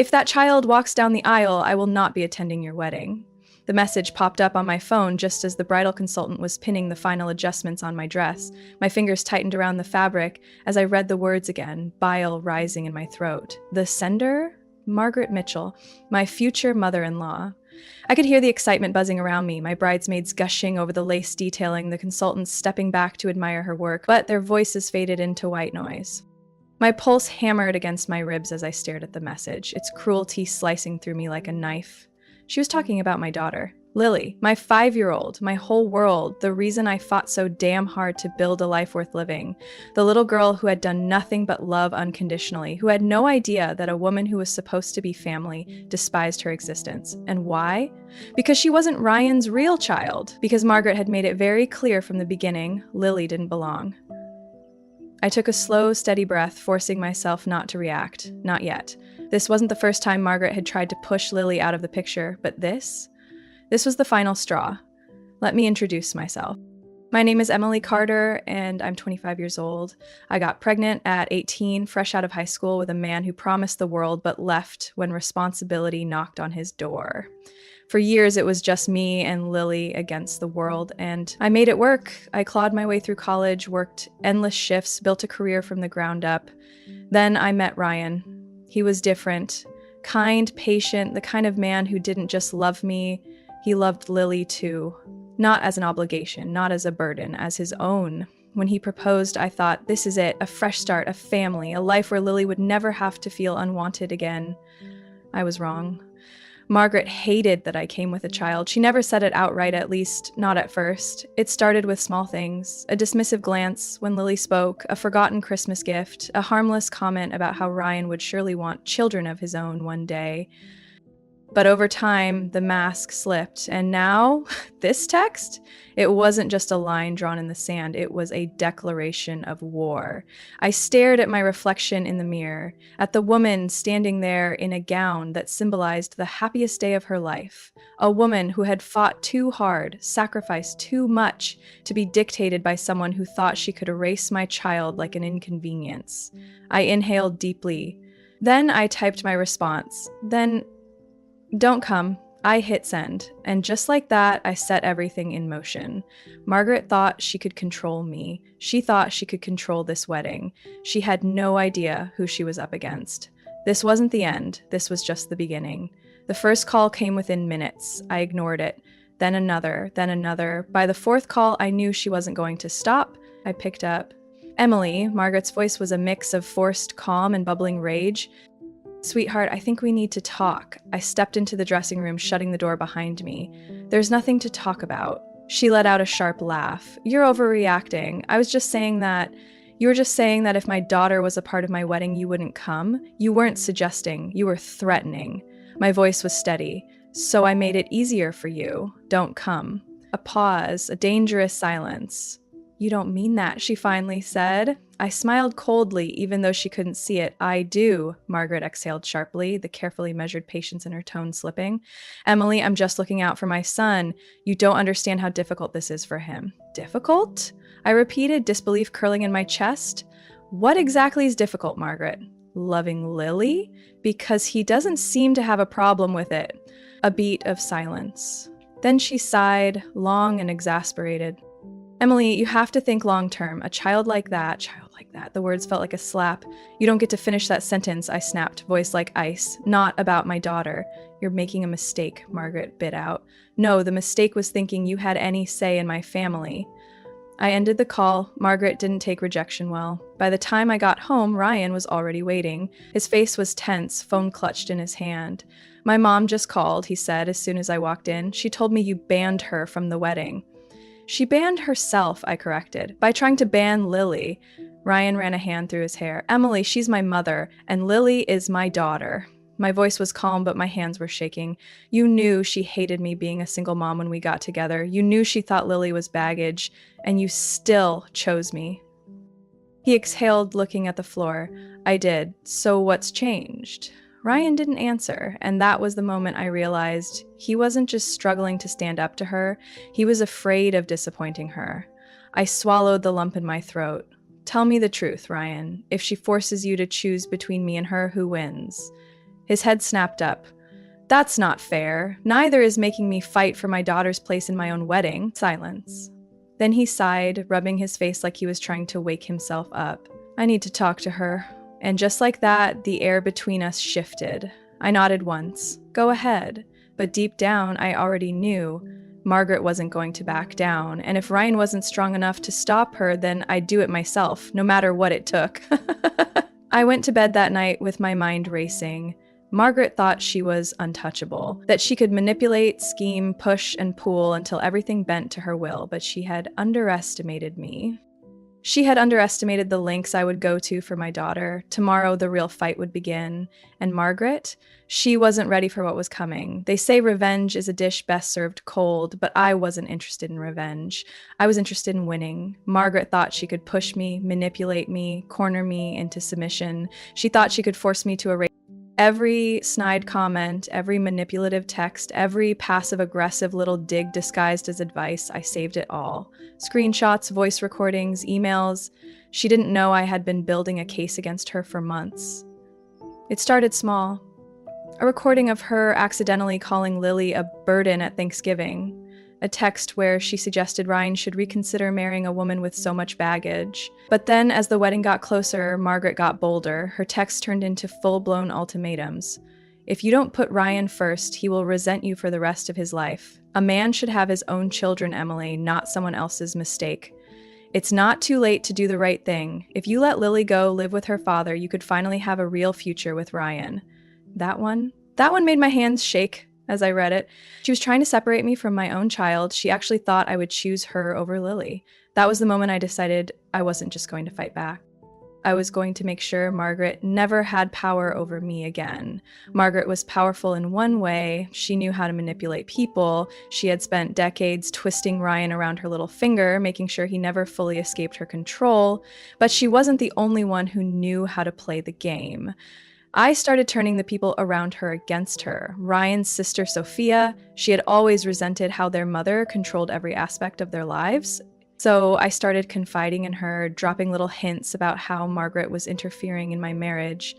If that child walks down the aisle, I will not be attending your wedding. The message popped up on my phone just as the bridal consultant was pinning the final adjustments on my dress. My fingers tightened around the fabric as I read the words again, bile rising in my throat. The sender? Margaret Mitchell, my future mother-in-law. I could hear the excitement buzzing around me, my bridesmaids gushing over the lace detailing, the consultants stepping back to admire her work, but their voices faded into white noise. My pulse hammered against my ribs as I stared at the message, its cruelty slicing through me like a knife. She was talking about my daughter, Lily, my 5-year-old, my whole world, the reason I fought so damn hard to build a life worth living. The little girl who had done nothing but love unconditionally, who had no idea that a woman who was supposed to be family despised her existence. And why? Because she wasn't Ryan's real child. Because Margaret had made it very clear from the beginning, Lily didn't belong. I took a slow, steady breath, forcing myself not to react. Not yet. This wasn't the first time Margaret had tried to push Lily out of the picture, but this was the final straw. Let me introduce myself. My name is Emily Carter, and I'm 25 years old. I got pregnant at 18, fresh out of high school, with a man who promised the world but left when responsibility knocked on his door. For years, it was just me and Lily against the world, and I made it work. I clawed my way through college, worked endless shifts, built a career from the ground up. Then I met Ryan. He was different, kind, patient, the kind of man who didn't just love me, he loved Lily too. Not as an obligation, not as a burden, as his own. When he proposed, I thought, this is it, a fresh start, a family, a life where Lily would never have to feel unwanted again. I was wrong. Margaret hated that I came with a child. She never said it outright, at least not at first. It started with small things. A dismissive glance when Lily spoke, a forgotten Christmas gift, a harmless comment about how Ryan would surely want children of his own one day. But over time, the mask slipped, and now, this text? It wasn't just a line drawn in the sand, it was a declaration of war. I stared at my reflection in the mirror, at the woman standing there in a gown that symbolized the happiest day of her life, a woman who had fought too hard, sacrificed too much to be dictated by someone who thought she could erase my child like an inconvenience. I inhaled deeply. Then I typed my response. Then, don't come. I hit send, and just like that, I set everything in motion. Margaret thought she could control me. She thought she could control this wedding. She had no idea who she was up against. This wasn't the end. This was just the beginning. The first call came within minutes. I ignored it. Then another, then another. By the fourth call, I knew she wasn't going to stop. I picked up. Emily, Margaret's voice was a mix of forced calm and bubbling rage. Sweetheart, I think we need to talk. I stepped into the dressing room, shutting the door behind me. There's nothing to talk about. She let out a sharp laugh. You're overreacting. I was just saying that. You were just saying that if my daughter was a part of my wedding, you wouldn't come. You weren't suggesting. You were threatening. My voice was steady. So I made it easier for you. Don't come. A pause, a dangerous silence. You don't mean that, she finally said. I smiled coldly, even though she couldn't see it. I do, Margaret exhaled sharply, the carefully measured patience in her tone slipping. Emily, I'm just looking out for my son. You don't understand how difficult this is for him. Difficult? I repeated, disbelief curling in my chest. What exactly is difficult, Margaret? Loving Lily? Because he doesn't seem to have a problem with it. A beat of silence. Then she sighed, long and exasperated. Emily, you have to think long-term. A child like that. The words felt like a slap. You don't get to finish that sentence, I snapped, voice like ice. Not about my daughter. You're making a mistake, Margaret bit out. No, the mistake was thinking you had any say in my family. I ended the call. Margaret didn't take rejection well. By the time I got home, Ryan was already waiting. His face was tense, phone clutched in his hand. My mom just called, he said as soon as I walked in. She told me you banned her from the wedding. She banned herself, I corrected, by trying to ban Lily. Ryan ran a hand through his hair. Emily, she's my mother, and Lily is my daughter. My voice was calm, but my hands were shaking. You knew she hated me being a single mom when we got together. You knew she thought Lily was baggage, and you still chose me. He exhaled, looking at the floor. I did. So what's changed? Ryan didn't answer, and that was the moment I realized he wasn't just struggling to stand up to her, he was afraid of disappointing her. I swallowed the lump in my throat. Tell me the truth, Ryan. If she forces you to choose between me and her, who wins? His head snapped up. That's not fair. Neither is making me fight for my daughter's place in my own wedding. Silence. Then he sighed, rubbing his face like he was trying to wake himself up. I need to talk to her. And just like that, the air between us shifted. I nodded once. Go ahead. But deep down, I already knew Margaret wasn't going to back down, and if Ryan wasn't strong enough to stop her, then I'd do it myself, no matter what it took. I went to bed that night with my mind racing. Margaret thought she was untouchable, that she could manipulate, scheme, push, and pull until everything bent to her will, but she had underestimated me. She had underestimated the lengths I would go to for my daughter. Tomorrow, the real fight would begin. And Margaret? She wasn't ready for what was coming. They say revenge is a dish best served cold, but I wasn't interested in revenge. I was interested in winning. Margaret thought she could push me, manipulate me, corner me into submission. She thought she could force me to erase every snide comment, every manipulative text, every passive-aggressive little dig disguised as advice. I saved it all. Screenshots, voice recordings, emails. She didn't know I had been building a case against her for months. It started small. A recording of her accidentally calling Lily a burden at Thanksgiving. A text where she suggested Ryan should reconsider marrying a woman with so much baggage. But then, as the wedding got closer, Margaret got bolder. Her texts turned into full-blown ultimatums. If you don't put Ryan first, he will resent you for the rest of his life. A man should have his own children, Emily, not someone else's mistake. It's not too late to do the right thing. If you let Lily go live with her father, you could finally have a real future with Ryan. That one made my hands shake as I read it. She was trying to separate me from my own child. She actually thought I would choose her over Lily. That was the moment I decided I wasn't just going to fight back. I was going to make sure Margaret never had power over me again. Margaret was powerful in one way. She knew how to manipulate people. She had spent decades twisting Ryan around her little finger, making sure he never fully escaped her control. But she wasn't the only one who knew how to play the game. I started turning the people around her against her. Ryan's sister, Sophia, she had always resented how their mother controlled every aspect of their lives. So I started confiding in her, dropping little hints about how Margaret was interfering in my marriage.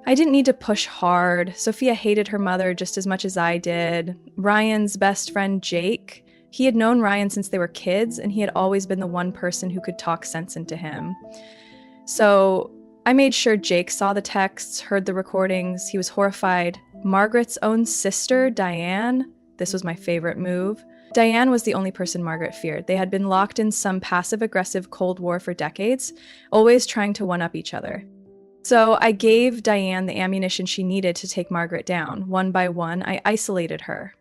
I didn't need to push hard. Sophia hated her mother just as much as I did. Ryan's best friend, Jake, he had known Ryan since they were kids, and he had always been the one person who could talk sense into him. So I made sure Jake saw the texts, heard the recordings. He was horrified. Margaret's own sister, Diane, this was my favorite move. Diane was the only person Margaret feared. They had been locked in some passive-aggressive Cold War for decades, always trying to one-up each other. So I gave Diane the ammunition she needed to take Margaret down. One by one, I isolated her.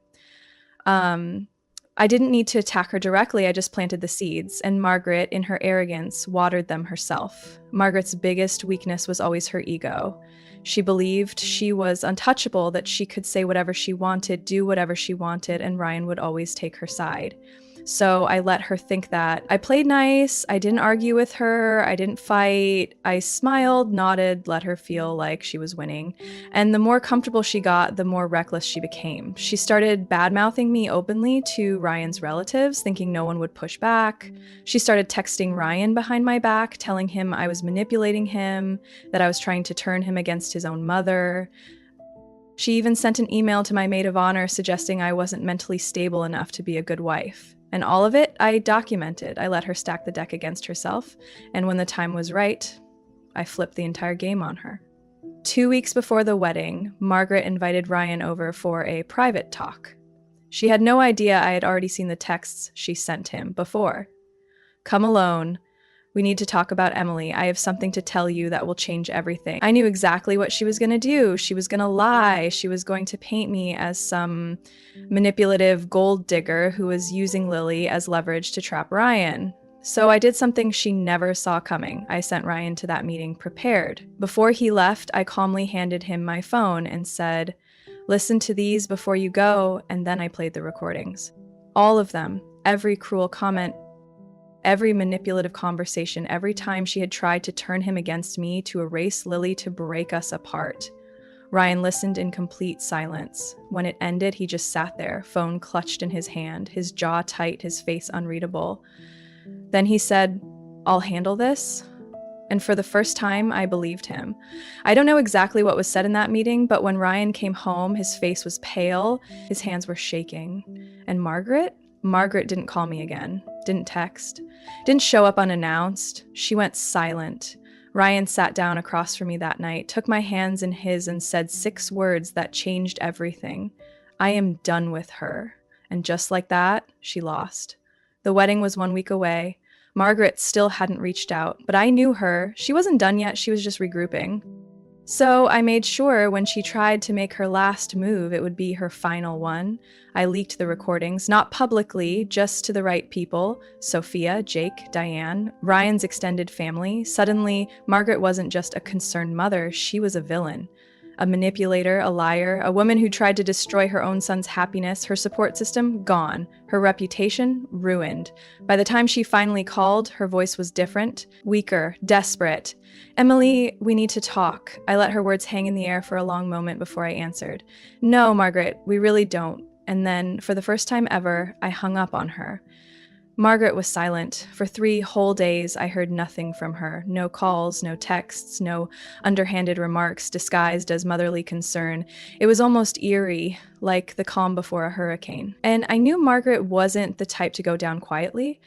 I didn't need to attack her directly, I just planted the seeds, and Margaret, in her arrogance, watered them herself. Margaret's biggest weakness was always her ego. She believed she was untouchable, that she could say whatever she wanted, do whatever she wanted, and Ryan would always take her side. So I let her think that. I played nice, I didn't argue with her, I didn't fight. I smiled, nodded, let her feel like she was winning. And the more comfortable she got, the more reckless she became. She started bad-mouthing me openly to Ryan's relatives, thinking no one would push back. She started texting Ryan behind my back, telling him I was manipulating him, that I was trying to turn him against his own mother. She even sent an email to my maid of honor suggesting I wasn't mentally stable enough to be a good wife. And all of it, I documented. I let her stack the deck against herself, and when the time was right, I flipped the entire game on her. 2 weeks before the wedding, Margaret invited Ryan over for a private talk. She had no idea I had already seen the texts she sent him before. Come alone. We need to talk about Emily. I have something to tell you that will change everything. I knew exactly what she was going to do. She was going to lie. She was going to paint me as some manipulative gold digger who was using Lily as leverage to trap Ryan. So I did something she never saw coming. I sent Ryan to that meeting prepared. Before he left, I calmly handed him my phone and said, "Listen to these before you go," and then I played the recordings. All of them, every cruel comment, every manipulative conversation, every time she had tried to turn him against me, to erase Lily, to break us apart. Ryan listened in complete silence. When it ended, he just sat there, phone clutched in his hand, his jaw tight, his face unreadable. Then he said, "I'll handle this." And for the first time, I believed him. I don't know exactly what was said in that meeting, but when Ryan came home, his face was pale, his hands were shaking. And Margaret? Margaret didn't call me again, didn't text, didn't show up unannounced. She went silent. Ryan sat down across from me that night, took my hands in his, and said 6 words that changed everything. I am done with her. And just like that, she lost. The wedding was 1 week away. Margaret still hadn't reached out, but I knew her. She wasn't done yet, she was just regrouping. So I made sure when she tried to make her last move, it would be her final one. I leaked the recordings, not publicly, just to the right people: Sophia, Jake, Diane, Ryan's extended family. Suddenly, Margaret wasn't just a concerned mother, she was a villain. A manipulator, a liar, a woman who tried to destroy her own son's happiness. Her support system gone, her reputation ruined. By the time she finally called, her voice was different, weaker, desperate. "Emily, we need to talk." I let her words hang in the air for a long moment before I answered. "No, Margaret, we really don't." And then, for the first time ever, I hung up on her. Margaret was silent. For 3 whole days, I heard nothing from her. No calls, no texts, no underhanded remarks disguised as motherly concern. It was almost eerie, like the calm before a hurricane. And I knew Margaret wasn't the type to go down quietly.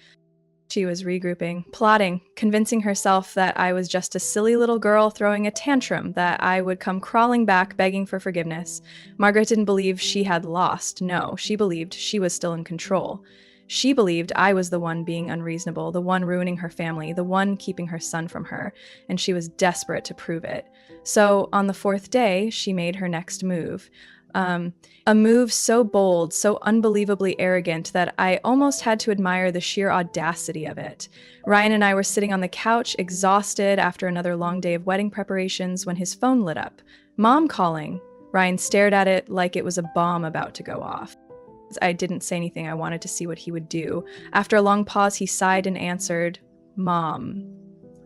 She was regrouping, plotting, convincing herself that I was just a silly little girl throwing a tantrum, that I would come crawling back begging for forgiveness. Margaret didn't believe she had lost. No, she believed she was still in control. She believed I was the one being unreasonable, the one ruining her family, the one keeping her son from her, and she was desperate to prove it. So on the 4th day, she made her next move. A move so bold, so unbelievably arrogant that I almost had to admire the sheer audacity of it. Ryan and I were sitting on the couch, exhausted after another long day of wedding preparations, when his phone lit up. "Mom calling." Ryan stared at it like it was a bomb about to go off. I didn't say anything. I wanted to see what he would do. After a long pause, he sighed and answered, "Mom."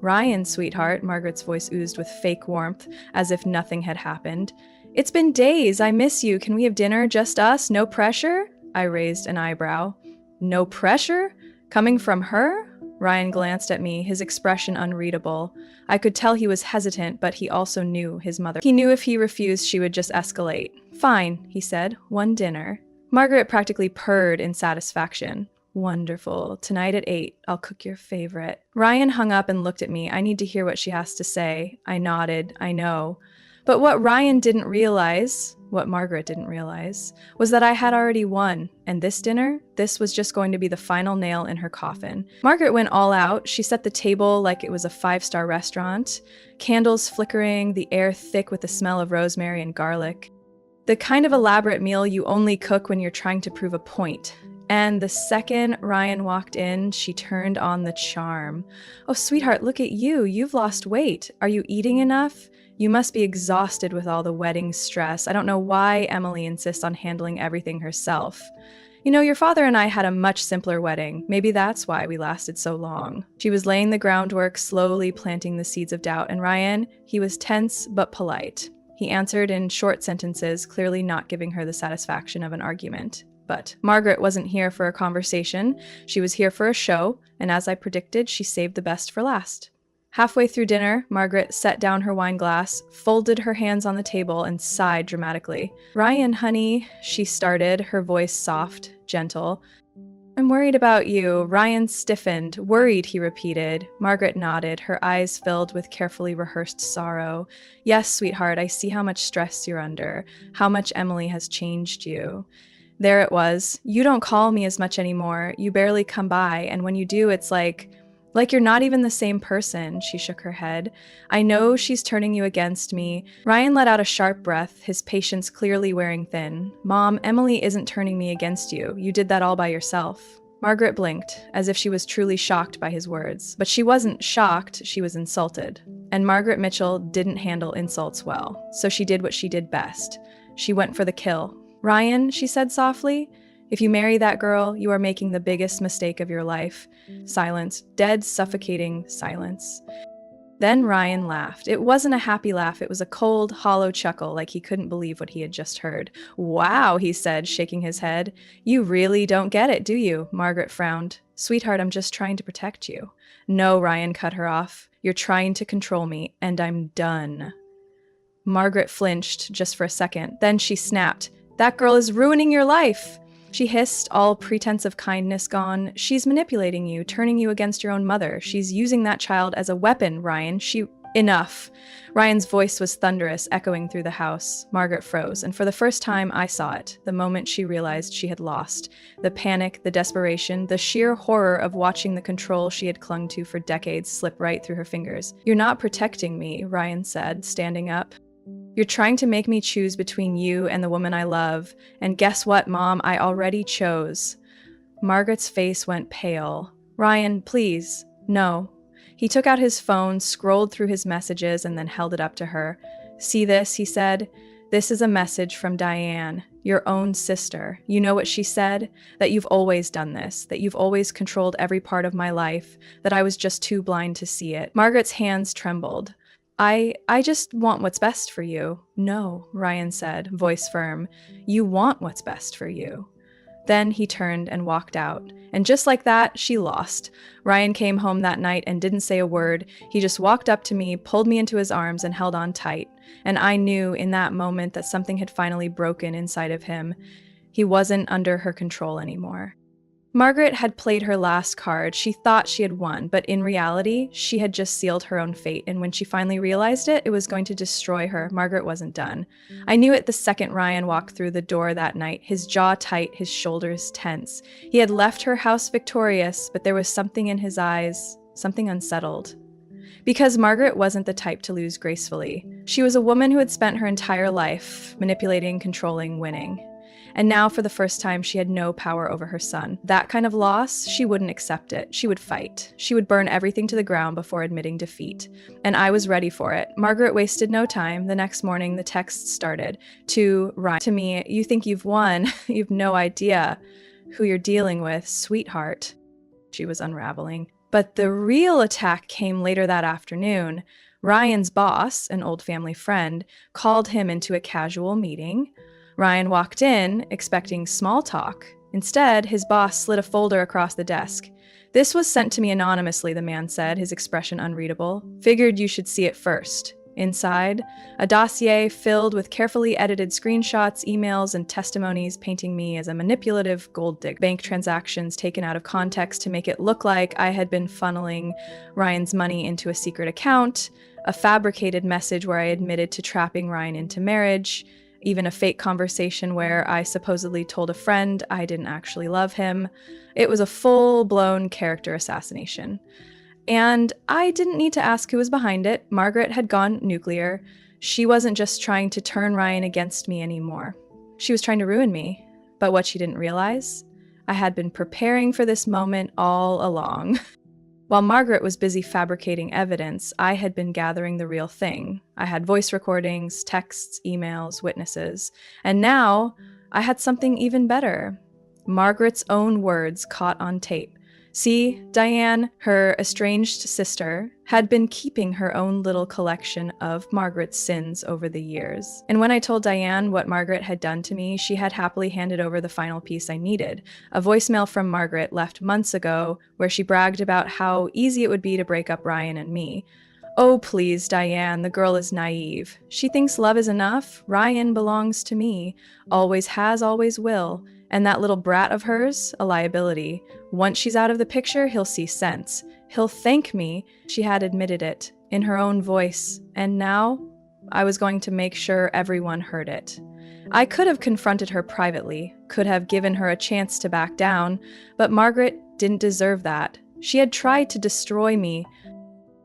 "Ryan, sweetheart," Margaret's voice oozed with fake warmth, as if nothing had happened. "It's been days. I miss you. Can we have dinner? Just us? No pressure?" I raised an eyebrow. "No pressure? Coming from her?" Ryan glanced at me, his expression unreadable. I could tell he was hesitant, but he also knew his mother. He knew if he refused, she would just escalate. "Fine," he said. "One dinner." Margaret practically purred in satisfaction. "Wonderful. Tonight at 8, I'll cook your favorite." Ryan hung up and looked at me. I need to hear what she has to say. I nodded. I know. But what Ryan didn't realize, what Margaret didn't realize, was that I had already won. And this dinner, this was just going to be the final nail in her coffin. Margaret went all out. She set the table like it was a 5-star restaurant. Candles flickering, the air thick with the smell of rosemary and garlic. The kind of elaborate meal you only cook when you're trying to prove a point. And the second Ryan walked in, she turned on the charm. "Oh, sweetheart, look at you. You've lost weight. Are you eating enough? You must be exhausted with all the wedding stress. I don't know why Emily insists on handling everything herself. You know, your father and I had a much simpler wedding. Maybe that's why we lasted so long." She was laying the groundwork, slowly planting the seeds of doubt, and Ryan, he was tense but polite. He answered in short sentences, clearly not giving her the satisfaction of an argument. But Margaret wasn't here for a conversation. She was here for a show, and as I predicted, she saved the best for last. Halfway through dinner, Margaret set down her wine glass, folded her hands on the table, and sighed dramatically. "Ryan, honey," she started, her voice soft, gentle. "I'm worried about you." Ryan stiffened. "Worried," he repeated. Margaret nodded, her eyes filled with carefully rehearsed sorrow. "Yes, sweetheart, I see how much stress you're under, how much Emily has changed you." There it was. "You don't call me as much anymore. You barely come by, and when you do, it's like you're not even the same person." She shook her head. "I know she's turning you against me." Ryan let out a sharp breath, his patience clearly wearing thin. "Mom, Emily isn't turning me against you. You did that all by yourself." Margaret blinked, as if she was truly shocked by his words. But she wasn't shocked, she was insulted. And Margaret Mitchell didn't handle insults well, so she did what she did best. She went for the kill. "Ryan," she said softly, "if you marry that girl, you are making the biggest mistake of your life." Silence. Dead, suffocating silence. Then Ryan laughed. It wasn't a happy laugh, it was a cold, hollow chuckle, like he couldn't believe what he had just heard. "Wow," he said, shaking his head. "You really don't get it, do you?" Margaret frowned. "Sweetheart, I'm just trying to protect you." "No," Ryan cut her off. You're trying to control me, and I'm done." Margaret flinched just for a second. Then she snapped, "That girl is ruining your life." She hissed, all pretense of kindness gone. "She's manipulating you, turning you against your own mother. She's using that child as a weapon, Ryan. Enough." Ryan's voice was thunderous, echoing through the house. Margaret froze, and for the first time I saw it, the moment she realized she had lost. The panic, the desperation, the sheer horror of watching the control she had clung to for decades slip right through her fingers. "You're not protecting me," Ryan said, standing up. "You're trying to make me choose between you and the woman I love. And guess what, Mom? I already chose." Margaret's face went pale. "Ryan, please, no." He took out his phone, scrolled through his messages, and then held it up to her. "See this?" he said. "This is a message from Diane, your own sister. You know what she said? That you've always done this, that you've always controlled every part of my life, that I was just too blind to see it." Margaret's hands trembled. I just want what's best for you." "No," Ryan said, voice firm. "You want what's best for you." Then he turned and walked out. And just like that, she lost. Ryan came home that night and didn't say a word. He just walked up to me, pulled me into his arms, and held on tight. And I knew in that moment that something had finally broken inside of him. He wasn't under her control anymore. Margaret had played her last card. She thought she had won, but in reality, she had just sealed her own fate, and when she finally realized it, it was going to destroy her. Margaret wasn't done. I knew it the second Ryan walked through the door that night, his jaw tight, his shoulders tense. He had left her house victorious, but there was something in his eyes, something unsettled. Because Margaret wasn't the type to lose gracefully. She was a woman who had spent her entire life manipulating, controlling, winning. And now, for the first time, she had no power over her son. That kind of loss, she wouldn't accept it. She would fight. She would burn everything to the ground before admitting defeat. And I was ready for it. Margaret wasted no time. The next morning, the texts started. To Ryan, "To me, you think you've won. You've no idea who you're dealing with, sweetheart." She was unraveling. But the real attack came later that afternoon. Ryan's boss, an old family friend, called him into a casual meeting. Ryan walked in, expecting small talk. Instead, his boss slid a folder across the desk. "This was sent to me anonymously," the man said, his expression unreadable. "Figured you should see it first." Inside, a dossier filled with carefully edited screenshots, emails, and testimonies painting me as a manipulative gold digger. Bank transactions taken out of context to make it look like I had been funneling Ryan's money into a secret account, a fabricated message where I admitted to trapping Ryan into marriage, even a fake conversation where I supposedly told a friend I didn't actually love him. It was a full-blown character assassination. And I didn't need to ask who was behind it. Margaret had gone nuclear. She wasn't just trying to turn Ryan against me anymore. She was trying to ruin me. But what she didn't realize, I had been preparing for this moment all along. While Margaret was busy fabricating evidence, I had been gathering the real thing. I had voice recordings, texts, emails, witnesses. And now, I had something even better. Margaret's own words caught on tape. See, Diane, her estranged sister, had been keeping her own little collection of Margaret's sins over the years. And when I told Diane what Margaret had done to me, she had happily handed over the final piece I needed, a voicemail from Margaret left months ago where she bragged about how easy it would be to break up Ryan and me. "Oh, please, Diane, the girl is naive. She thinks love is enough. Ryan belongs to me. Always has, always will. And that little brat of hers, a liability. Once she's out of the picture, he'll see sense. He'll thank me." She had admitted it, in her own voice. And now, I was going to make sure everyone heard it. I could have confronted her privately, could have given her a chance to back down, but Margaret didn't deserve that. She had tried to destroy me.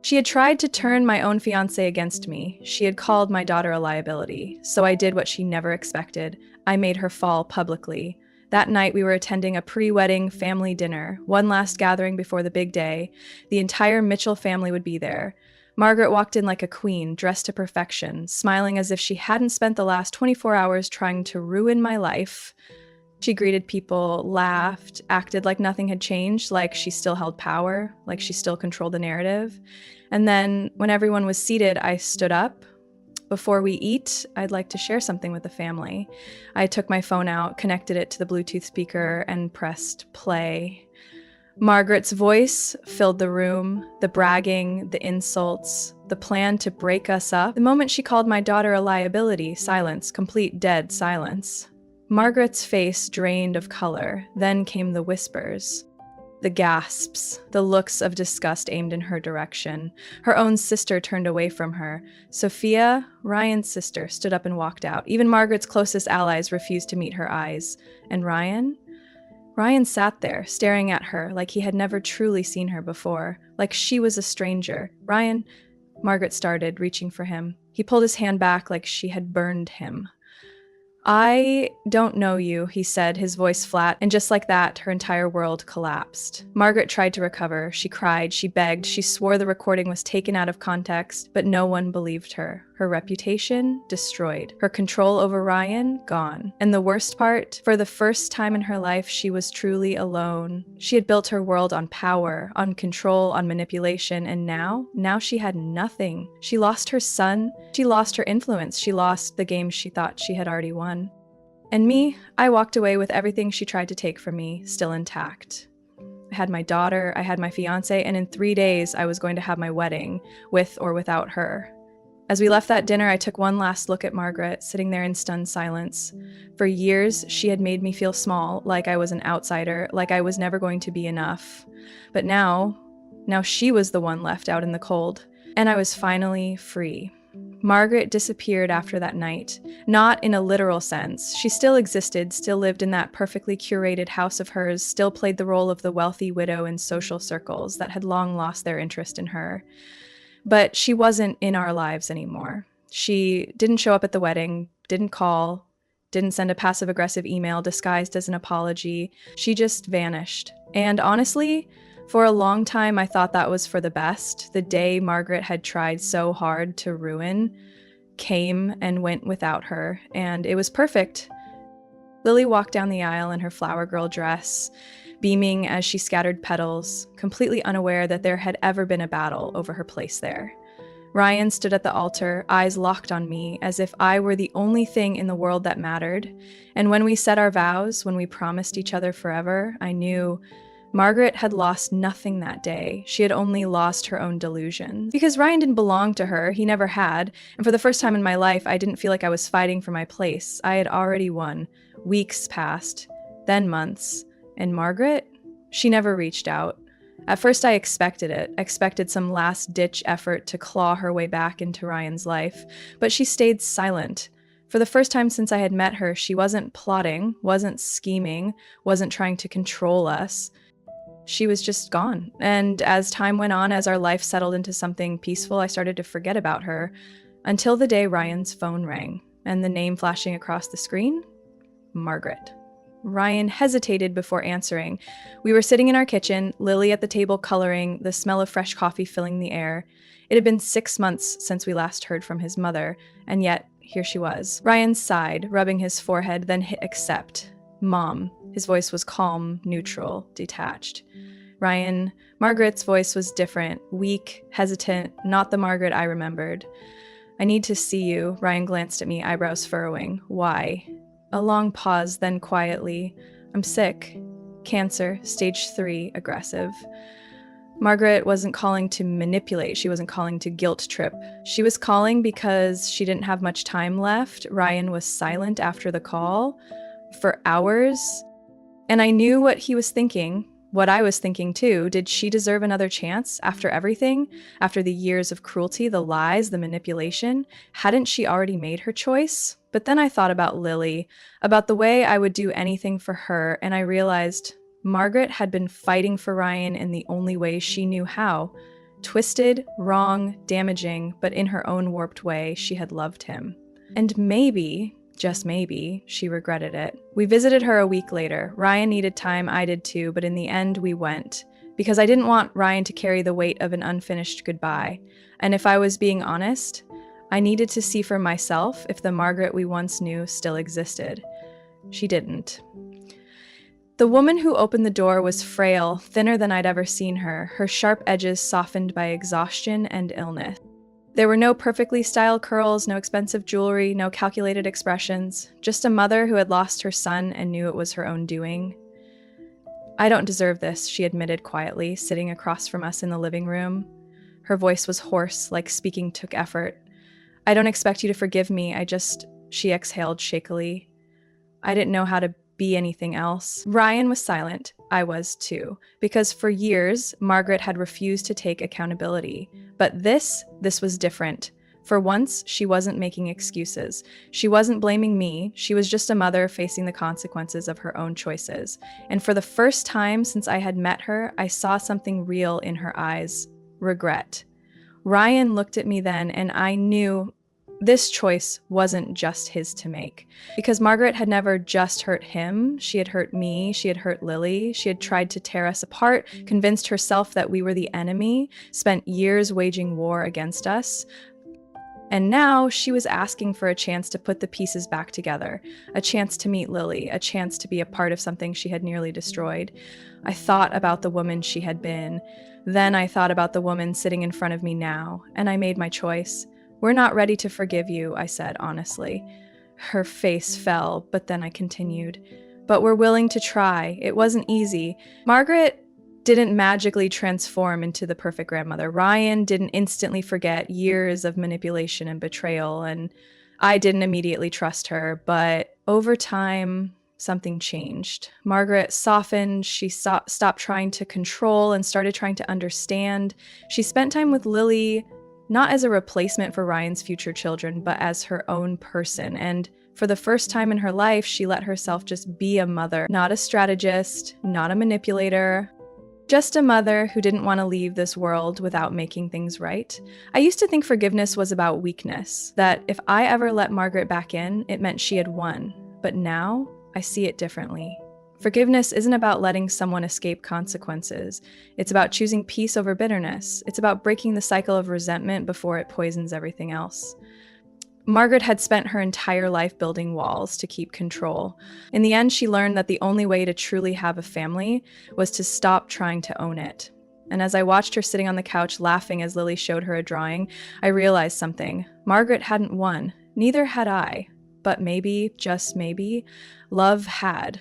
She had tried to turn my own fiancé against me. She had called my daughter a liability. So I did what she never expected. I made her fall publicly. That night, we were attending a pre-wedding family dinner, one last gathering before the big day. The entire Mitchell family would be there. Margaret walked in like a queen, dressed to perfection, smiling as if she hadn't spent the last 24 hours trying to ruin my life. She greeted people, laughed, acted like nothing had changed, like she still held power, like she still controlled the narrative. And then, when everyone was seated, I stood up. "Before we eat, I'd like to share something with the family." I took my phone out, connected it to the Bluetooth speaker, and pressed play. Margaret's voice filled the room, the bragging, the insults, the plan to break us up. The moment she called my daughter a liability, silence, complete dead silence. Margaret's face drained of color, then came the whispers. The gasps, the looks of disgust aimed in her direction. Her own sister turned away from her. Sophia, Ryan's sister, stood up and walked out. Even Margaret's closest allies refused to meet her eyes. And Ryan? Ryan sat there, staring at her like he had never truly seen her before, like she was a stranger. Ryan, Margaret started, reaching for him. He pulled his hand back like she had burned him. I don't know you, he said, his voice flat, and just like that, her entire world collapsed. Margaret tried to recover. She cried, she begged, she swore the recording was taken out of context, but no one believed her. Her reputation destroyed. Her control over Ryan gone. And the worst part, for the first time in her life, she was truly alone. She had built her world on power, on control, on manipulation, and now she had nothing. She lost her son, she lost her influence, she lost the game she thought she had already won. And me, I walked away with everything she tried to take from me, still intact. I had my daughter, I had my fiance, and in 3 days I was going to have my wedding, with or without her. As we left that dinner, I took one last look at Margaret, sitting there in stunned silence. For years, she had made me feel small, like I was an outsider, like I was never going to be enough. But now she was the one left out in the cold, and I was finally free. Margaret disappeared after that night, not in a literal sense. She still existed, still lived in that perfectly curated house of hers, still played the role of the wealthy widow in social circles that had long lost their interest in her. But she wasn't in our lives anymore. She didn't show up at the wedding, didn't call, didn't send a passive-aggressive email disguised as an apology. She just vanished. And honestly, for a long time, I thought that was for the best. The day Margaret had tried so hard to ruin came and went without her, and it was perfect. Lily walked down the aisle in her flower girl dress, beaming as she scattered petals, completely unaware that there had ever been a battle over her place there. Ryan stood at the altar, eyes locked on me, as if I were the only thing in the world that mattered. And when we said our vows, when we promised each other forever, I knew Margaret had lost nothing that day. She had only lost her own delusions. Because Ryan didn't belong to her, he never had, and for the first time in my life, I didn't feel like I was fighting for my place. I had already won. Weeks passed, then months. And Margaret? She never reached out. At first I expected it. I expected some last-ditch effort to claw her way back into Ryan's life, but she stayed silent. For the first time since I had met her, she wasn't plotting, wasn't scheming, wasn't trying to control us. She was just gone. And as time went on, as our life settled into something peaceful, I started to forget about her, until the day Ryan's phone rang, and the name flashing across the screen? Margaret. Ryan hesitated before answering. We were sitting in our kitchen, Lily at the table coloring, the smell of fresh coffee filling the air. It had been 6 months since we last heard from his mother, and yet here she was. Ryan sighed, rubbing his forehead, then hit accept. Mom. His voice was calm, neutral, detached. Margaret's voice was different, weak, hesitant, not the Margaret I remembered. I need to see you. Ryan glanced at me, eyebrows furrowing. Why? A long pause, then quietly. I'm sick. Cancer, stage 3, aggressive. Margaret wasn't calling to manipulate. She wasn't calling to guilt trip. She was calling because she didn't have much time left. Ryan was silent after the call for hours. And I knew what he was thinking, what I was thinking too. Did she deserve another chance after everything? After the years of cruelty, the lies, the manipulation? Hadn't she already made her choice? But then I thought about Lily, about the way I would do anything for her, and I realized Margaret had been fighting for Ryan in the only way she knew how. Twisted, wrong, damaging, but in her own warped way, she had loved him. And maybe, just maybe, she regretted it. We visited her a week later. Ryan needed time, I did too, but in the end we went. Because I didn't want Ryan to carry the weight of an unfinished goodbye. And if I was being honest, I needed to see for myself if the Margaret we once knew still existed. She didn't. The woman who opened the door was frail, thinner than I'd ever seen her, her sharp edges softened by exhaustion and illness. There were no perfectly styled curls, no expensive jewelry, no calculated expressions, just a mother who had lost her son and knew it was her own doing. I don't deserve this, she admitted quietly, sitting across from us in the living room. Her voice was hoarse, like speaking took effort. I don't expect you to forgive me, she exhaled shakily. I didn't know how to be anything else. Ryan was silent. I was too. Because for years, Margaret had refused to take accountability. But this was different. For once, she wasn't making excuses. She wasn't blaming me. She was just a mother facing the consequences of her own choices. And for the first time since I had met her, I saw something real in her eyes: regret. Ryan looked at me then, and I knew this choice wasn't just his to make. Because Margaret had never just hurt him. She had hurt me. She had hurt Lily. She had tried to tear us apart, convinced herself that we were the enemy, spent years waging war against us. And now she was asking for a chance to put the pieces back together, a chance to meet Lily, a chance to be a part of something she had nearly destroyed. I thought about the woman she had been. Then I thought about the woman sitting in front of me now, and I made my choice. We're not ready to forgive you, I said honestly. Her face fell, but then I continued. But we're willing to try. It wasn't easy. Margaret didn't magically transform into the perfect grandmother. Ryan didn't instantly forget years of manipulation and betrayal, and I didn't immediately trust her. But over time, something changed. Margaret softened. She stopped trying to control and started trying to understand. She spent time with Lily, not as a replacement for Ryan's future children, but as her own person. And for the first time in her life, she let herself just be a mother, not a strategist, not a manipulator. Just a mother who didn't want to leave this world without making things right. I used to think forgiveness was about weakness, that if I ever let Margaret back in, it meant she had won. But now, I see it differently. Forgiveness isn't about letting someone escape consequences. It's about choosing peace over bitterness. It's about breaking the cycle of resentment before it poisons everything else. Margaret had spent her entire life building walls to keep control. In the end, she learned that the only way to truly have a family was to stop trying to own it. And as I watched her sitting on the couch laughing as Lily showed her a drawing, I realized something. Margaret hadn't won. Neither had I. But maybe, just maybe, love had.